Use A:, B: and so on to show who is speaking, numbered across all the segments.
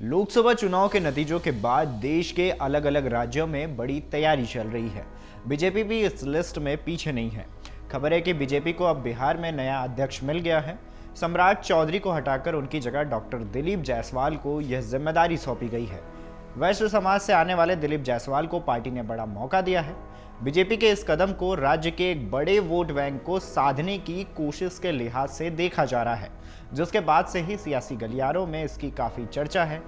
A: लोकसभा चुनाव के नतीजों के बाद देश के अलग अलग राज्यों में बड़ी तैयारी चल रही है। बीजेपी भी इस लिस्ट में पीछे नहीं है। खबर है कि बीजेपी को अब बिहार में नया अध्यक्ष मिल गया है। सम्राट चौधरी को हटाकर उनकी जगह डॉक्टर दिलीप जायसवाल को यह जिम्मेदारी सौंपी गई है। वैश्य समाज से आने वाले दिलीप जायसवाल को पार्टी ने बड़ा मौका दिया है। बीजेपी के इस कदम को राज्य के एक बड़े वोट बैंक को साधने की कोशिश के लिहाज से देखा जा रहा है, जिसके बाद से ही सियासी गलियारों में इसकी काफी चर्चा है।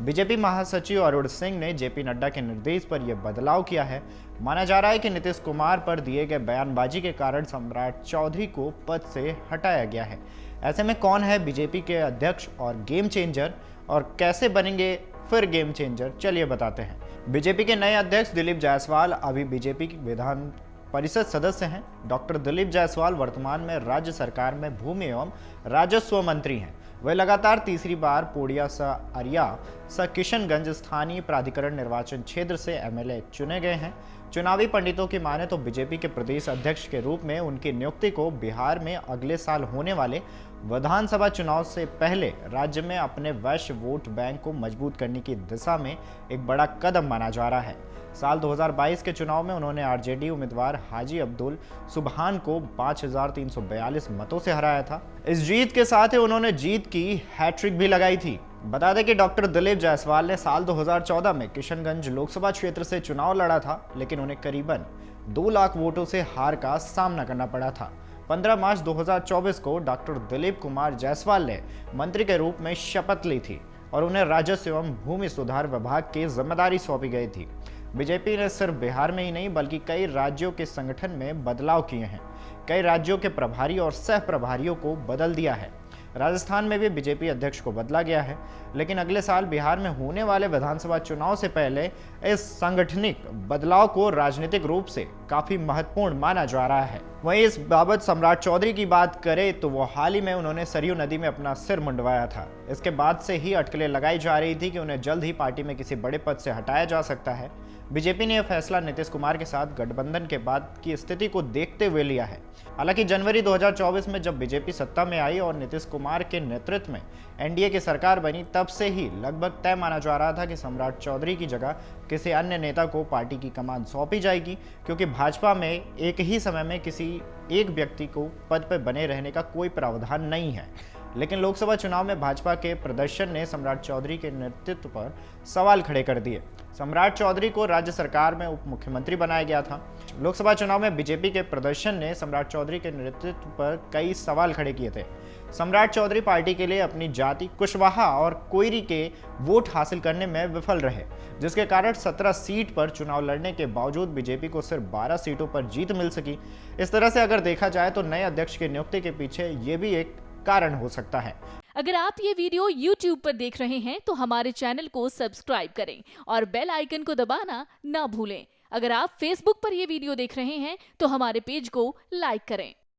A: बीजेपी महासचिव अरुण सिंह ने जेपी नड्डा के निर्देश पर यह बदलाव किया है। माना जा रहा है कि नीतीश कुमार पर दिए गए बयानबाजी के कारण सम्राट चौधरी को पद से हटाया गया है। ऐसे में कौन है बीजेपी के अध्यक्ष और गेम चेंजर, और कैसे बनेंगे फिर गेम चेंजर, चलिए बताते हैं। बीजेपी के नए अध्यक्ष दिलीप जायसवाल अभी बीजेपी की विधान परिषद सदस्य हैं। डॉक्टर दिलीप जायसवाल वर्तमान में राज्य सरकार में भूमि एवं राजस्व मंत्री हैं। वे लगातार तीसरी बार पोडिया सा अरिया सा किशनगंज स्थानीय प्राधिकरण निर्वाचन क्षेत्र से एमएलए चुने गए हैं। चुनावी पंडितों की माने तो बीजेपी के प्रदेश अध्यक्ष के रूप में उनकी नियुक्ति को बिहार में अगले साल होने वाले विधानसभा चुनाव से पहले राज्य में अपने वैश्य वोट बैंक को मजबूत करने की दिशा में एक बड़ा कदम माना जा रहा है। साल 2022 के चुनाव में उन्होंने आरजेडी उम्मीदवार हाजी अब्दुल सुबहान को 5342 मतों से हराया था। इस जीत के साथ ही उन्होंने जीत की हैट्रिक भी लगाई थी। बता दें कि डॉक्टर दिलीप जायसवाल ने साल 2014 में किशनगंज लोकसभा क्षेत्र से चुनाव लड़ा था, लेकिन उन्हें करीबन 2 लाख वोटों से हार का सामना करना पड़ा था। 15 मार्च 2024 को डॉक्टर दिलीप कुमार जायसवाल ने मंत्री के रूप में शपथ ली थी और उन्हें राजस्व एवं भूमि सुधार विभाग की जिम्मेदारी सौंपी गई थी। बीजेपी ने सिर्फ बिहार में ही नहीं बल्कि कई राज्यों के संगठन में बदलाव किए हैं। कई राज्यों के प्रभारी और सह प्रभारियों को बदल दिया है। राजस्थान में भी बीजेपी अध्यक्ष को बदला गया है, लेकिन अगले साल बिहार में होने वाले विधानसभा चुनाव से पहले इस सांगठनिक बदलाव को राजनीतिक रूप से काफी महत्वपूर्ण माना जा रहा है। वहीं इस बाबत सम्राट चौधरी की बात करें तो वो हाल ही में उन्होंने सरयू नदी में अपना सिर मुंडवाया था। इसके बाद से ही अटकलें लगाई जा रही थी कि उन्हें जल्द ही पार्टी में किसी बड़े पद से हटाया जा सकता है। बीजेपी ने यह फैसला नीतीश कुमार के साथ गठबंधन के बाद की स्थिति को देखते हुए लिया है। हालांकि जनवरी 2024 में जब बीजेपी सत्ता में आई और नीतीश कुमार के नेतृत्व में एनडीए की सरकार बनी, तब से ही लगभग तय माना जा रहा था कि सम्राट चौधरी की जगह किसी अन्य नेता को पार्टी की कमान सौंपी जाएगी, क्योंकि भाजपा में एक ही समय में किसी एक व्यक्ति को पद पर बने रहने का कोई प्रावधान नहीं है। लेकिन लोकसभा चुनाव में भाजपा के प्रदर्शन ने सम्राट चौधरी के नेतृत्व पर सवाल खड़े कर दिए। सम्राट चौधरी को राज्य सरकार में उप मुख्यमंत्री बनाया गया था। लोकसभा चुनाव में बीजेपी के प्रदर्शन ने सम्राट चौधरी के नेतृत्व पर कई सवाल खड़े किए थे। सम्राट चौधरी पार्टी के लिए अपनी जाति कुशवाहा और कोयरी के वोट हासिल करने में विफल रहे, जिसके कारण 17 सीट पर चुनाव लड़ने के बावजूद बीजेपी को सिर्फ 12 सीटों पर जीत मिल सकी। इस तरह से अगर देखा जाए तो नए अध्यक्ष की नियुक्ति के पीछे ये भी एक कारण हो सकता है।
B: अगर आप ये वीडियो YouTube पर देख रहे हैं तो हमारे चैनल को सब्सक्राइब करें और बेल आइकन को दबाना ना भूलें। अगर आप Facebook पर ये वीडियो देख रहे हैं तो हमारे पेज को लाइक करें।